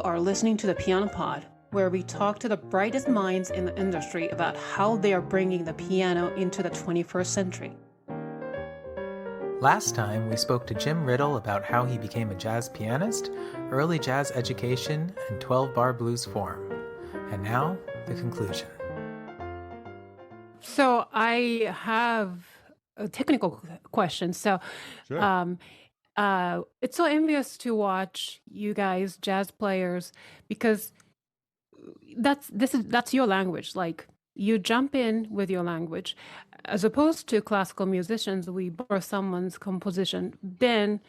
are listening to the Piano Pod, where we talk to the brightest minds in the industry about how they are bringing the piano into the 21st century. Last time, we spoke to Jim Ridl about how he became a jazz pianist, early jazz education, and 12-bar blues form. And now, the conclusion. So I have a technical question. So Sure. It's so envious to watch you guys, jazz players, because that's your language. Like, you jump in with your language, as opposed to classical musicians. We borrow someone's composition, then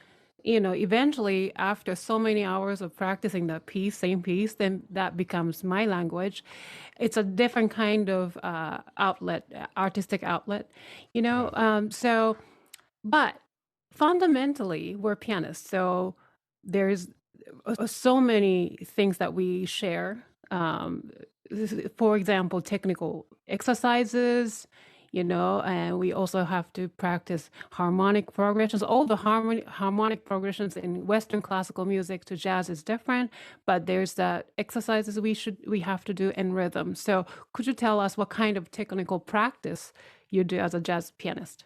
eventually, after so many hours of practicing that piece, same piece, then that becomes my language. It's a different kind of outlet, artistic outlet, so, but fundamentally, we're pianists. So there's so many things that we share. For example, technical exercises, and we also have to practice harmonic progressions. All the harmonic progressions in Western classical music to jazz is different, but there's the exercises we have to do in rhythm. So could you tell us what kind of technical practice you do as a jazz pianist?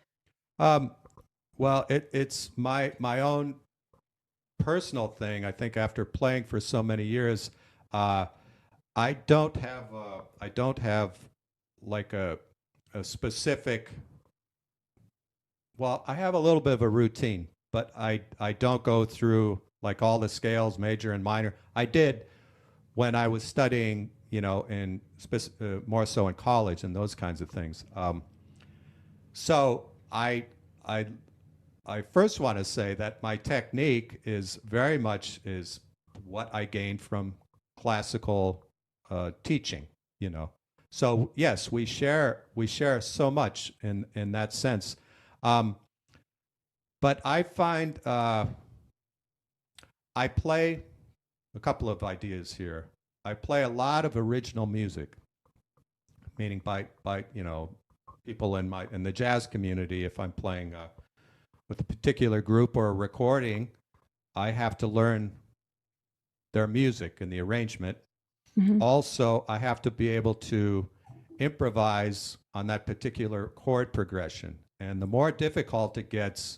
Well, it's my own personal thing. I think after playing for so many years, I don't have like a specific. Well, I have a little bit of a routine, but I don't go through like all the scales, major and minor. I did when I was studying, in more so in college and those kinds of things. So I first want to say that my technique is very much is what I gained from classical teaching, So yes, we share so much in that sense. But I find I play a couple of ideas here. I play a lot of original music, meaning by people in the jazz community. If I'm playing with a particular group or a recording, I have to learn their music and the arrangement. Mm-hmm. Also, I have to be able to improvise on that particular chord progression. And the more difficult it gets,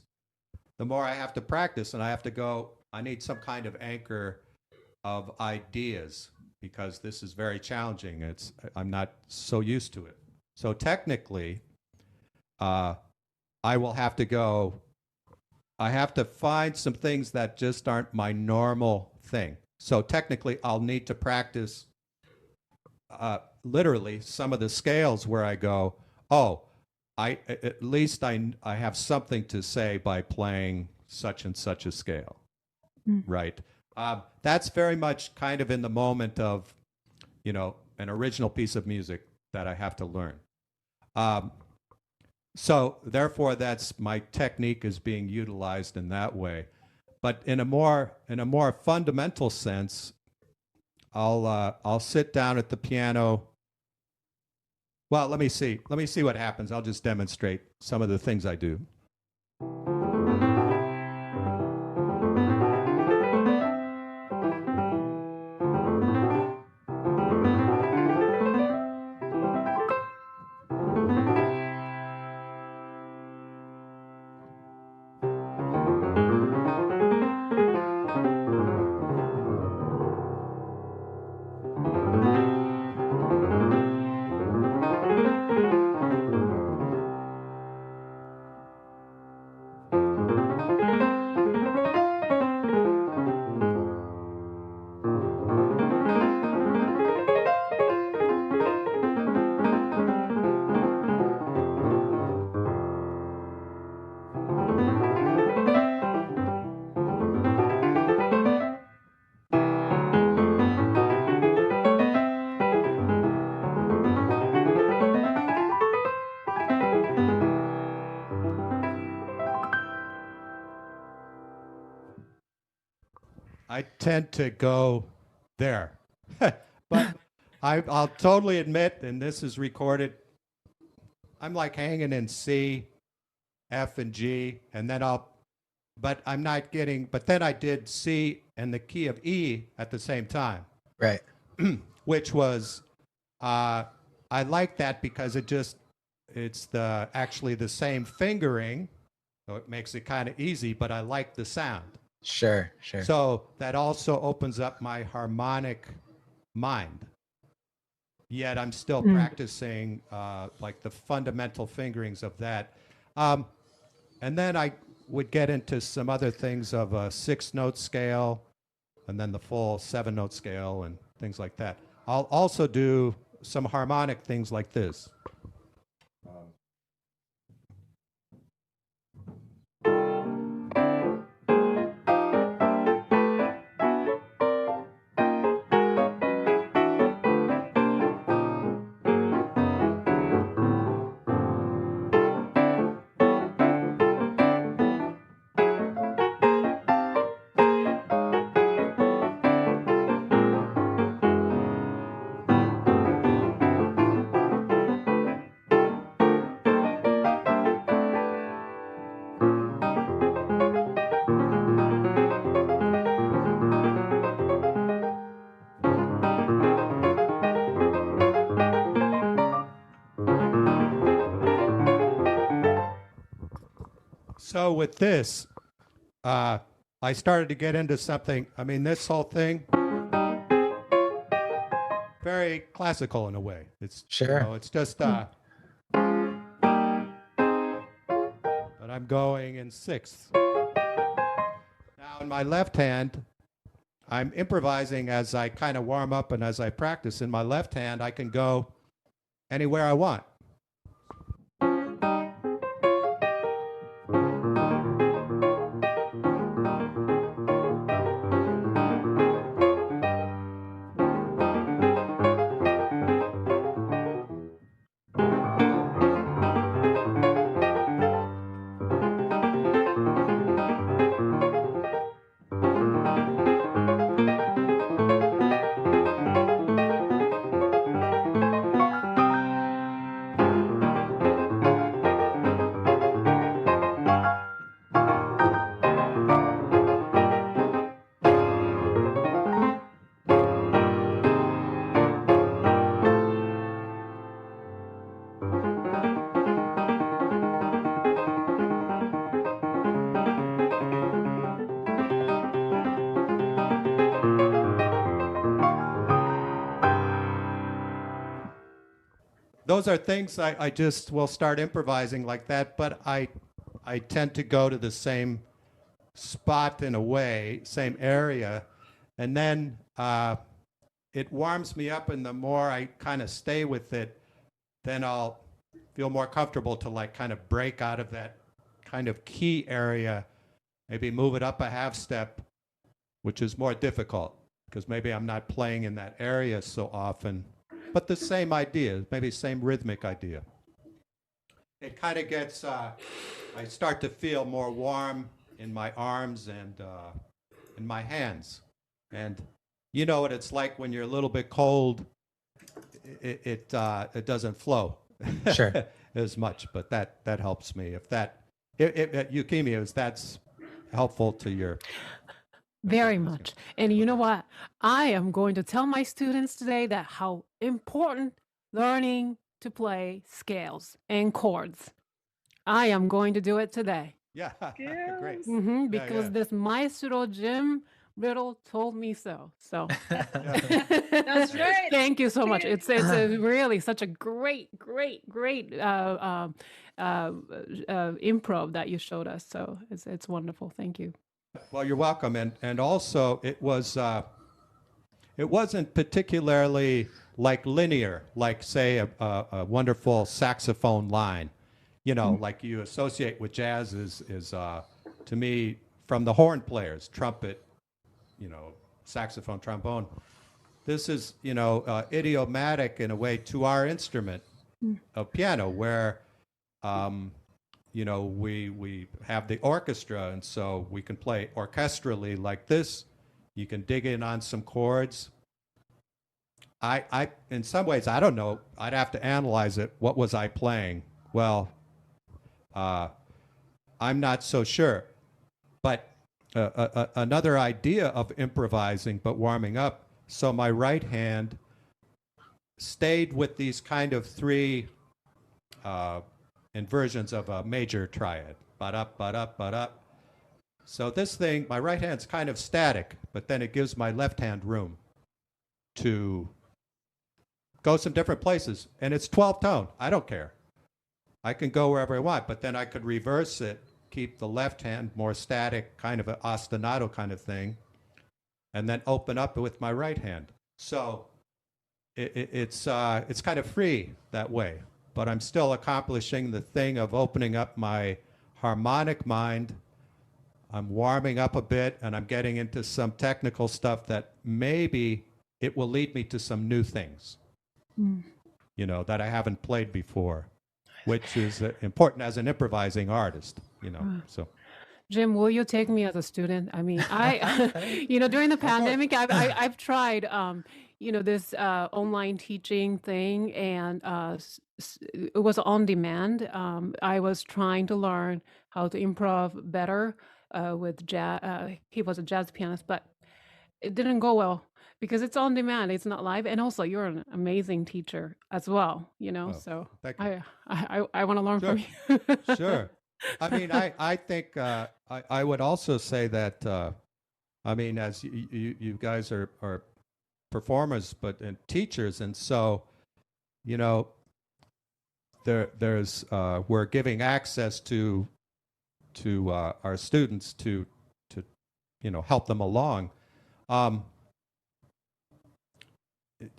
the more I have to practice, and I need some kind of anchor of ideas, because this is very challenging. I'm not so used to it. So technically, I have to find some things that just aren't my normal thing. So technically, I'll need to practice literally some of the scales where I go, at least I have something to say by playing such and such a scale, right? That's very much kind of in the moment of, an original piece of music that I have to learn. So therefore, that's my technique is being utilized in that way. But in a more fundamental sense, I'll sit down at the piano. Well, let me see what happens. I'll just demonstrate some of the things I do. I tend to go there. But I'll totally admit, and this is recorded, I'm like hanging in C, F, and G, and then I'll but I'm not getting, but then I did C and the key of E at the same time. Right. Which was, I like that because it's actually the same fingering, so it makes it kind of easy, but I like the sound. Sure. So that also opens up my harmonic mind. Yet I'm still practicing like the fundamental fingerings of that. And then I would get into some other things of a 6-note scale and then the full 7-note scale and things like that. I'll also do some harmonic things like this. So with this, I started to get into something. I mean, this whole thing, very classical in a way. It's Sure. it's just, but I'm going in 6th. Now in my left hand, I'm improvising as I kind of warm up and as I practice. In my left hand, I can go anywhere I want. Those are things I just will start improvising like that, but I tend to go to the same spot in a way, same area, and then it warms me up, and the more I kind of stay with it, then I'll feel more comfortable to like kind of break out of that kind of key area, maybe move it up a half step, which is more difficult because maybe I'm not playing in that area so often. But the same idea, maybe same rhythmic idea. It kind of gets, I start to feel more warm in my arms and in my hands. And you know what it's like when you're a little bit cold, it doesn't flow Sure. as much, but that helps me. If Eukemia, if that's helpful to your... Very much. And you know what? I am going to tell my students today that how important learning to play scales and chords. I am going to do it today. Yeah, great. Because this maestro Jim Ridl told me so. So That's right. thank you so much. It's a really such a great improv that you showed us. So it's wonderful. Thank you. Well, you're welcome. And also, it wasn't particularly like linear, like say a wonderful saxophone line, you know, like you associate with jazz is to me from the horn players, trumpet, you know, saxophone, trombone. This is, you know, idiomatic in a way to our instrument of piano, where you know, we have the orchestra, and so we can play orchestrally like this. You can dig in on some chords. I in some ways, I don't know. I'd have to analyze it. What was I playing? Well, I'm not so sure. But another idea of improvising, but warming up. So my right hand stayed with these kind of three inversions of a major triad. Ba-da, ba-da, ba-da. So this thing, my right hand's kind of static, but then it gives my left hand room to go some different places. And it's 12 tone. I don't care. I can go wherever I want, but then I could reverse it, keep the left hand more static, kind of an ostinato kind of thing, and then open up with my right hand. So it's kind of free that way, but I'm still accomplishing the thing of opening up my harmonic mind. I'm warming up a bit, and I'm getting into some technical stuff that maybe it will lead me to some new things, you know, that I haven't played before, which is important as an improvising artist, you know. So, Jim, will you take me as a student? I mean, you know, during the pandemic, I've tried, you know, this online teaching thing, and it was on demand. I was trying to learn how to improv better with jazz. He was a jazz pianist, but it didn't go well because it's on demand. It's not live, and also you're an amazing teacher as well. You know, so thank you. I want to learn from you. Sure. I mean, I think I would also say that, I mean, as you guys are performers, and teachers, and so, you know, there's we're giving access to our students to you know, help them along,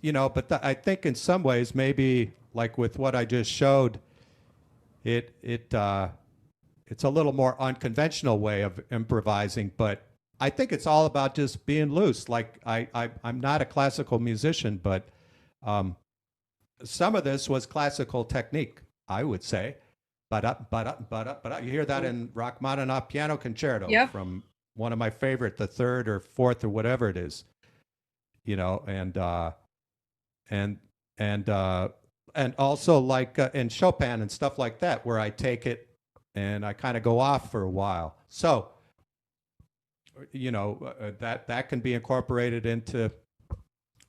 you know, but I think in some ways maybe like with what I just showed, it's a little more unconventional way of improvising, but I think it's all about just being loose. Like I'm not a classical musician, but some of this was classical technique, I would say. But you hear that in Rachmaninoff Piano Concerto from one of my favorite, the third or fourth or whatever it is, you know, and also like in Chopin and stuff like that, where I take it and I kind of go off for a while. So, you know, that can be incorporated into,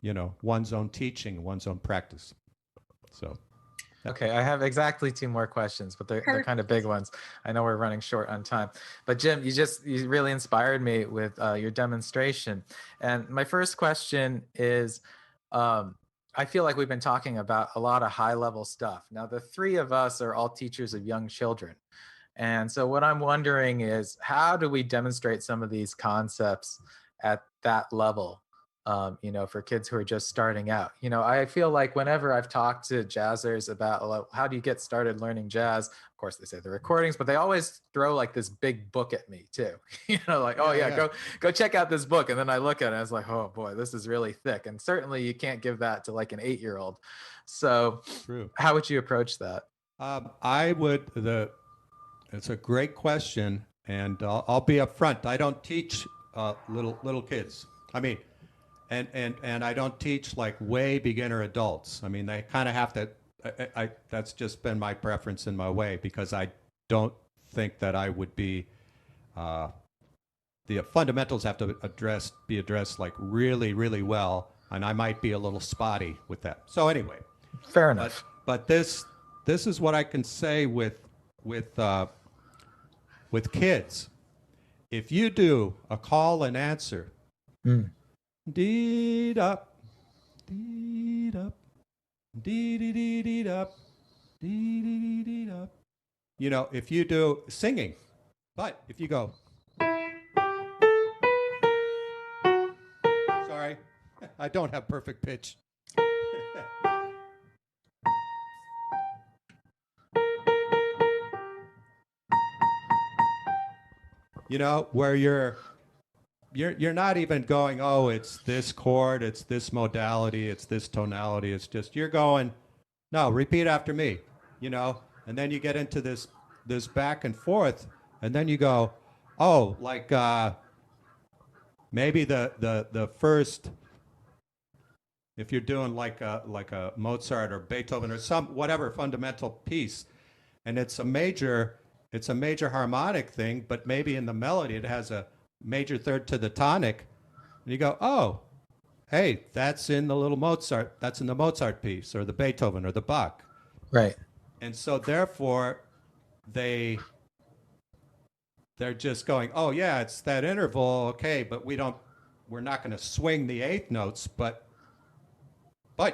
you know, one's own teaching, one's own practice. So. Okay, I have exactly 2 more questions, but they're kind of big ones. I know we're running short on time. But Jim, you really inspired me with your demonstration. And my first question is, I feel like we've been talking about a lot of high-level stuff. Now, the 3 of us are all teachers of young children. And so what I'm wondering is, how do we demonstrate some of these concepts at that level? You know, for kids who are just starting out. You know, I feel like whenever I've talked to jazzers about how do you get started learning jazz, of course they say the recordings, but they always throw like this big book at me too. You know, like, go check out this book. And then I look at it and I was like, oh boy, this is really thick. And certainly you can't give that to like an 8-year-old. So True. How would you approach that? It's a great question, and I'll be upfront. I don't teach little kids. I mean, and I don't teach like way beginner adults. I mean, they kind of have to. That's just been my preference in my way, because I don't think that I would be. The fundamentals have to be addressed like really, really well, and I might be a little spotty with that. So anyway, fair enough. But this is what I can say with kids. If you do a call and answer. Deed up, deed up, deed up, deed up. You know, if you do singing, but if you go, sorry, I don't have perfect pitch. You know, where you're not even going, oh, it's this chord, it's this modality, it's this tonality. It's just you're going, no, repeat after me, you know, and then you get into this back and forth, and then you go, oh, like maybe the first, if you're doing like a Mozart or Beethoven or some whatever fundamental piece, and it's a major harmonic thing, but maybe in the melody it has a major third to the tonic, and you go, oh, hey, that's in the little Mozart, that's in the Mozart piece, or the Beethoven, or the Bach. Right. And so therefore, they're just going, oh yeah, it's that interval, okay, but we're not going to swing the eighth notes, but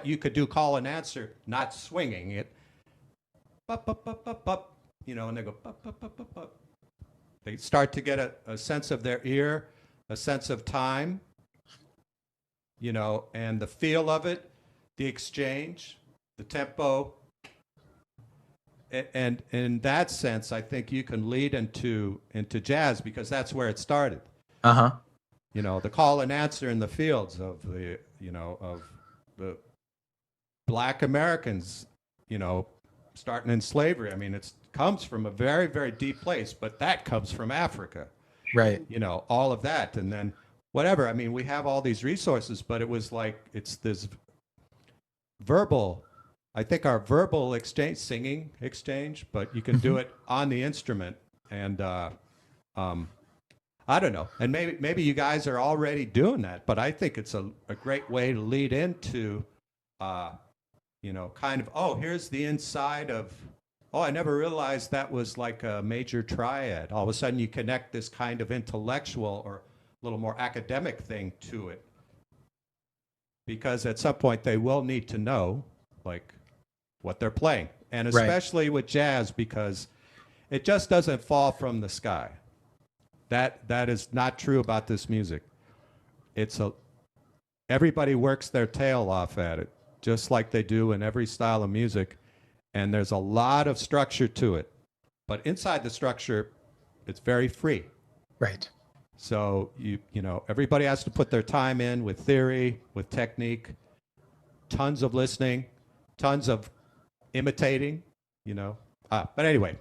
you could do call and answer, not swinging it. Bup, bup, bup, bup, bup, and they go, bup, bup, bup, bup, bup. They start to get a sense of their ear, a sense of time, and the feel of it, the exchange, the tempo. And in that sense, I think you can lead into jazz, because that's where it started. Uh-huh. The call and answer in the fields of the Black Americans, starting in slavery. I mean, it comes from a very, very deep place, but that comes from Africa. Right. All of that. And then whatever. I mean, we have all these resources, but it was like, it's this verbal, I think our verbal exchange, singing exchange, but you can do it on the instrument. And I don't know. And maybe you guys are already doing that, but I think it's a great way to lead into, kind of, oh, here's the inside of, oh, I never realized that was like a major triad. All of a sudden you connect this kind of intellectual or a little more academic thing to it. Because at some point they will need to know, like, what they're playing. And especially with jazz, because it just doesn't fall from the sky. That is not true about this music. Everybody works their tail off at it, just like they do in every style of music. And there's a lot of structure to it. But inside the structure, it's very free. Right. So everybody has to put their time in with theory, with technique, tons of listening, tons of imitating, But anyway.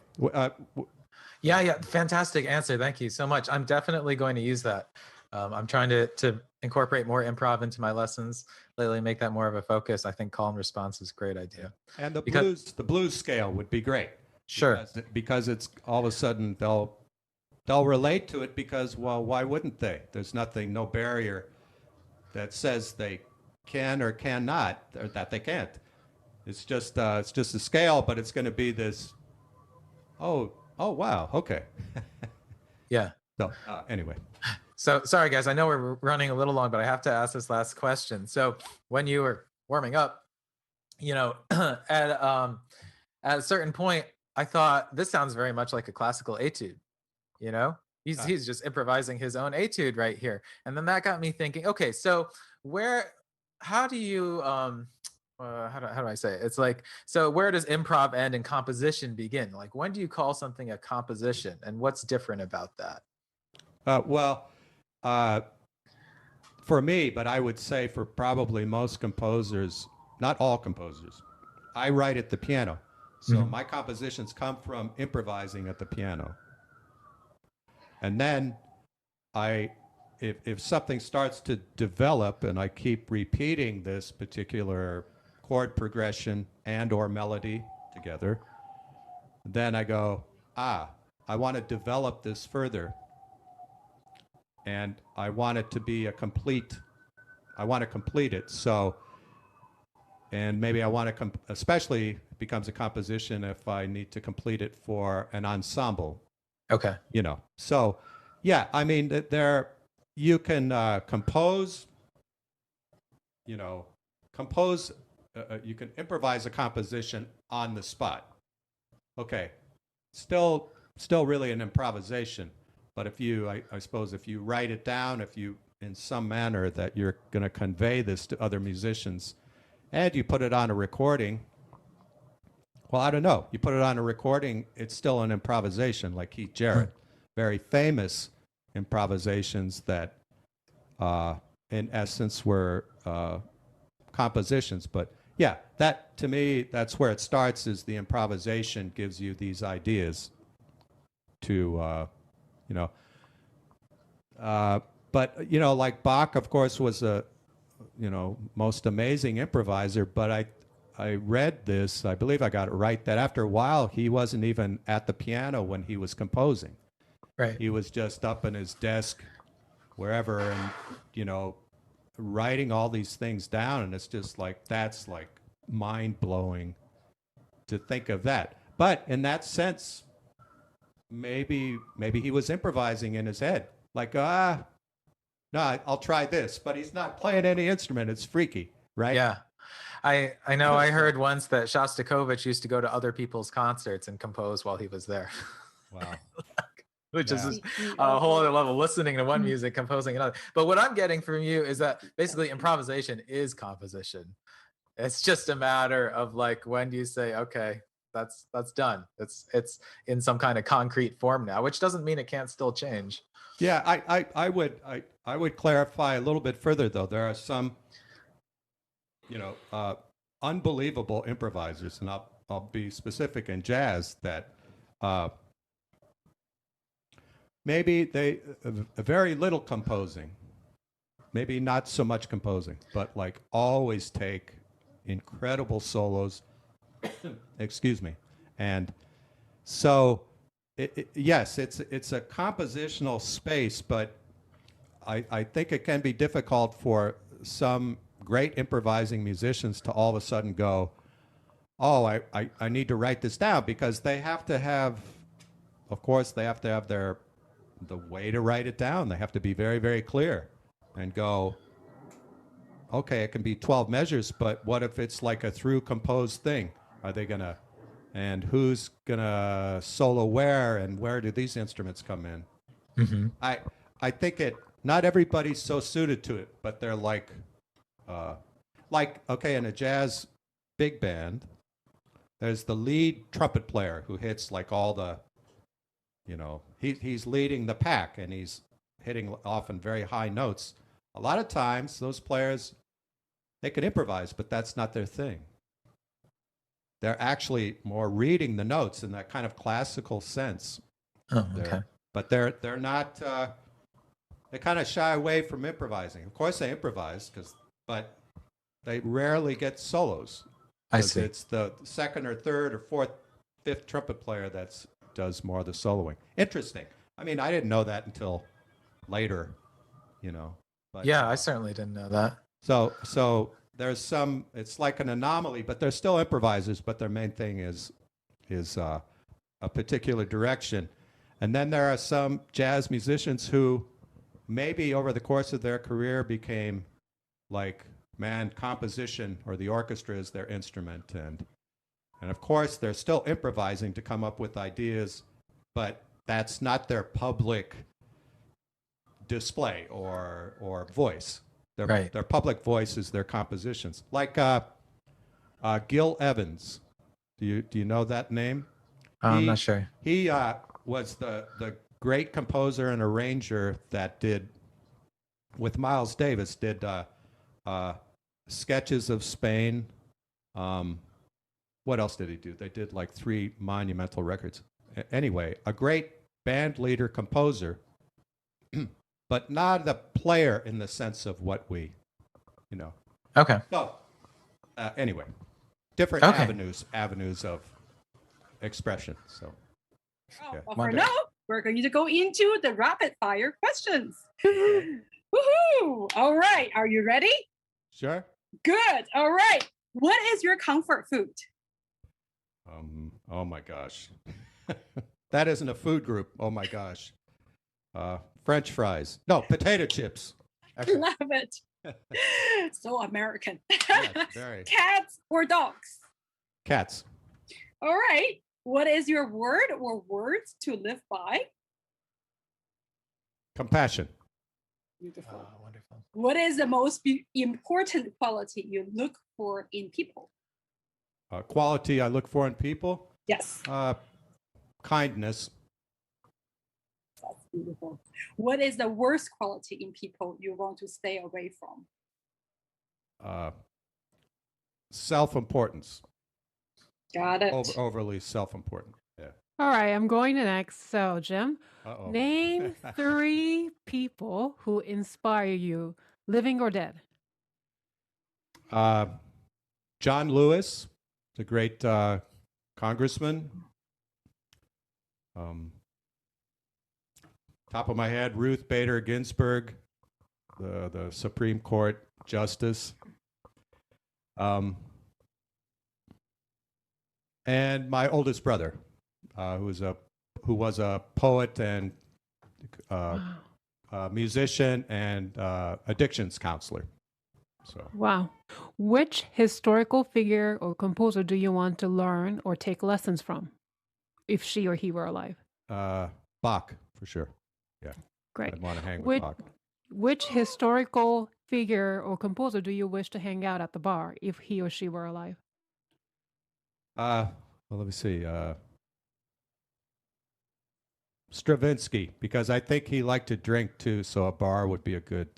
Yeah. Fantastic answer. Thank you so much. I'm definitely going to use that. I'm trying to incorporate more improv into my lessons lately, make that more of a focus. I think call and response is a great idea. And the blues scale would be great. Sure. Because it's all of a sudden they'll relate to it, because, well, why wouldn't they? There's no barrier that says they can or cannot, or that they can't. It's just a scale, but it's going to be this, oh, wow, okay. Yeah. So anyway. So sorry, guys, I know we're running a little long, but I have to ask this last question. So when you were warming up, at a certain point, I thought this sounds very much like a classical etude. He's just improvising his own etude right here. And then that got me thinking, okay, so how do you, how do I say it? It's like, so where does improv end and composition begin? Like, when do you call something a composition, and what's different about that? For me, but I would say for probably most composers, not all composers, I write at the piano. So my compositions come from improvising at the piano. And then if something starts to develop and I keep repeating this particular chord progression and or melody together, then I go, I want to develop this further. And I want it to be I want to complete it. So, and maybe I want to, especially it becomes a composition if I need to complete it for an ensemble. Okay. So yeah, I mean, you can compose, you can improvise a composition on the spot. Okay. Still really an improvisation. But I suppose if you write it down, if you, in some manner that you're going to convey this to other musicians, and you put it on a recording, well, I don't know. You put it on a recording, it's still an improvisation, like Keith Jarrett. Very famous improvisations that, in essence, were compositions. But yeah, that, to me, that's where it starts, is the improvisation gives you these ideas to... but like Bach, of course, was a most amazing improviser. But I read this, I believe I got it right, that after a while he wasn't even at the piano when he was composing. Right. He was just up in his desk wherever, and writing all these things down, and it's just like, that's like mind-blowing to think of that. But in that sense, maybe he was improvising in his head, like, no, I'll try this, but he's not playing any instrument. It's freaky, right? Yeah. I know I heard once that Shostakovich used to go to other people's concerts and compose while he was there. Wow. Which Yeah. is a whole other level, listening to one music, composing another. But what I'm getting from you is that basically improvisation is composition. It's just a matter of like, when do you say, okay, that's done. It's in some kind of concrete form now, which doesn't mean it can't still change. Yeah, I would clarify a little bit further, though. There are some, unbelievable improvisers, and I'll be specific in jazz, that maybe they very little composing, maybe not so much composing, but like always take incredible solos. Excuse me. And so yes, it's a compositional space, but I think it can be difficult for some great improvising musicians to all of a sudden go, oh, I need to write this down, because they have to have, of course, they have to have the way to write it down. They have to be very, very clear and go, okay, it can be 12 measures, but what if it's like a through composed thing? Are they gonna, and who's gonna solo where, and where do these instruments come in? Mm-hmm. I think not everybody's so suited to it, but they're like, okay, in a jazz big band, there's the lead trumpet player who hits like all the, he's leading the pack, and he's hitting often very high notes. A lot of times those players, they can improvise, but that's not their thing. They're actually more reading the notes in that kind of classical sense. Oh, okay. But they're not, they kind of shy away from improvising. Of course they improvise, but they rarely get solos. I see. It's the second or third or fourth, fifth trumpet player that does more of the soloing. Interesting. I mean, I didn't know that until later, But, yeah, I certainly didn't know that. So there's some, it's like an anomaly, but they're still improvisers, but their main thing is a particular direction. And then there are some jazz musicians who maybe over the course of their career became like, composition or the orchestra is their instrument. And of course, they're still improvising to come up with ideas, but that's not their public display or voice. Their public voice is their compositions. Like Gil Evans. Do you know that name? I'm not sure. He was the great composer and arranger that did, with Miles Davis, did Sketches of Spain. What else did he do? They did like 3 monumental records. Anyway, a great band leader, composer, but not a player in the sense of what we, Okay. So, anyway, different avenues of expression. So, yeah. Well, for now, we're going to go into the rapid fire questions. Woohoo! All right, are you ready? Sure. Good. All right. What is your comfort food? Oh my gosh. That isn't a food group. Oh my gosh. French fries. No, potato chips. Love it. So American. Yes, very. Cats or dogs? Cats. All right. What is your word or words to live by? Compassion. Beautiful. Wonderful. What is the most important quality you look for in people? Quality I look for in people? Yes. Kindness. That's beautiful. What is the worst quality in people you want to stay away from? Self-importance. Got it. Overly self-important. Yeah. All right, I'm going to next. So, Jim, Uh-oh. name 3 people who inspire you, living or dead. John Lewis, the great congressman. Top of my head, Ruth Bader Ginsburg, the Supreme Court justice. And my oldest brother, who was a poet and musician and addictions counselor. So. Wow. Which historical figure or composer do you want to learn or take lessons from, if she or he were alive? Bach, for sure. Yeah. Great. I'd want to hang with Bach. Which historical figure or composer do you wish to hang out at the bar if he or she were alive? Well, let me see. Stravinsky, because I think he liked to drink too, so a bar would be a good.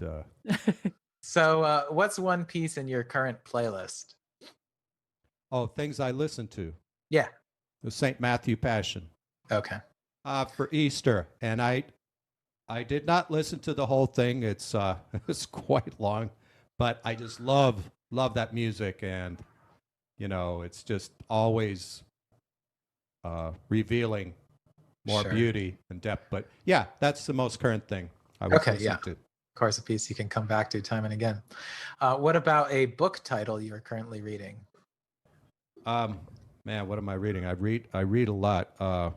So, what's one piece in your current playlist? Oh, things I listen to. Yeah. The St. Matthew Passion. Okay. For Easter, and I did not listen to the whole thing. It's quite long, but I just love that music, and it's just always revealing more beauty and depth. But yeah, that's the most current thing I was listening to. Of course, a piece you can come back to time and again. What about a book title you are currently reading? Man, what am I reading? I read a lot.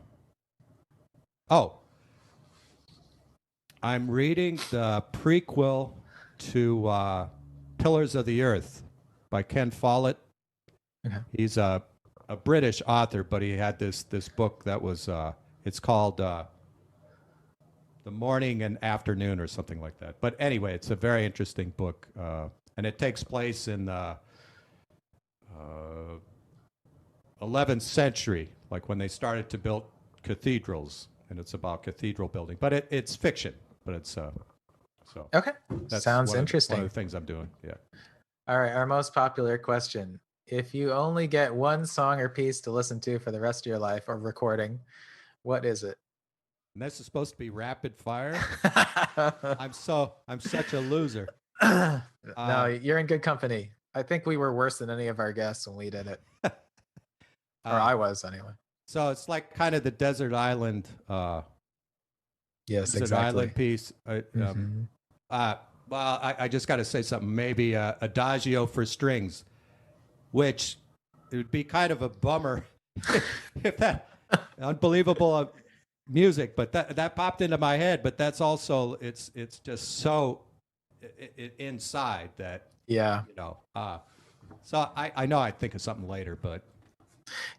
I'm reading the prequel to Pillars of the Earth by Ken Follett. Okay. He's a British author, but he had this book that was it's called The Morning and Afternoon or something like that. But anyway, it's a very interesting book, and it takes place in the 11th century, like when they started to build cathedrals, and it's about cathedral building. But it's fiction, but it's so. Okay, that sounds interesting. One of the things I'm doing, yeah. All right, our most popular question. If you only get one song or piece to listen to for the rest of your life or recording, what is it? And this is supposed to be rapid fire. I'm such a loser. No, you're in good company. I think we were worse than any of our guests when we did it. Or I was anyway. So it's like kind of the desert island. Yes, desert exactly. Island piece. Well, I just got to say something. Maybe Adagio for strings, which it would be kind of a bummer if that unbelievable music, but that popped into my head. But that's also it's just so inside that So I know I'd think of something later, but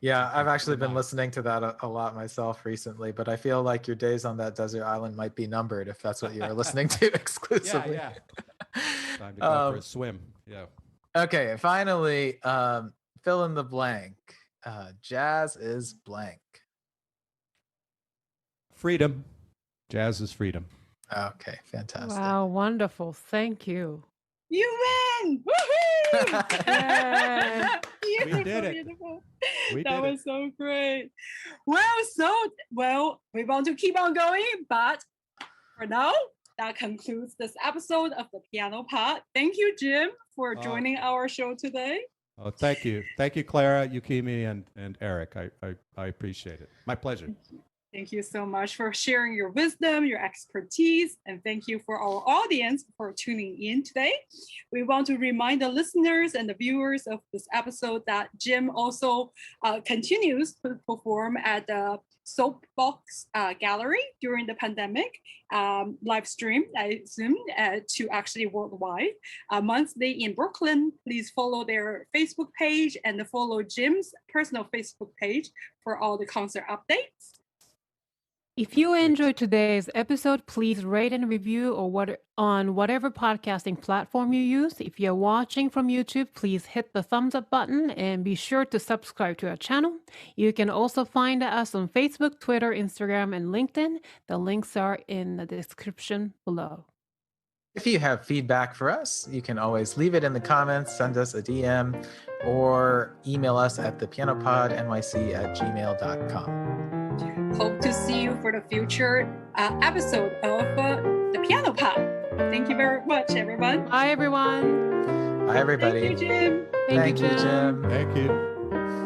yeah, I've actually been listening to that a lot myself recently. But I feel like your days on that desert island might be numbered if that's what you were listening to exclusively. Yeah. Time to go for a swim. Yeah. Okay, finally, fill in the blank. Jazz is blank. Freedom. Jazz is freedom. Okay, fantastic. Wow, wonderful. Thank you. You win! Woohoo! Yay. We did it. Beautiful. That was so great. Well, we want to keep on going, but for now, that concludes this episode of the Piano Pod. Thank you, Jim, for joining our show today. Oh, thank you. Thank you, Clara, Yukimi, and Eric. I appreciate it. My pleasure. Thank you so much for sharing your wisdom, your expertise, and thank you for our audience for tuning in today. We want to remind the listeners and the viewers of this episode that Jim also continues to perform at the Soapbox Gallery during the pandemic, live stream, I assume, to actually worldwide. Monthly in Brooklyn. Please follow their Facebook page and follow Jim's personal Facebook page for all the concert updates. If you enjoyed today's episode, please rate and review on whatever podcasting platform you use. If you're watching from YouTube, please hit the thumbs up button and be sure to subscribe to our channel. You can also find us on Facebook, Twitter, Instagram, and LinkedIn. The links are in the description below. If you have feedback for us, you can always leave it in the comments, send us a DM, or email us at thepianopodnyc@gmail.com. Hope to see you for the future episode of the Piano Pod. Thank you very much, everyone. Bye, everyone. Bye, everybody. Thank you, Jim. Thank you, Jim. Thank you.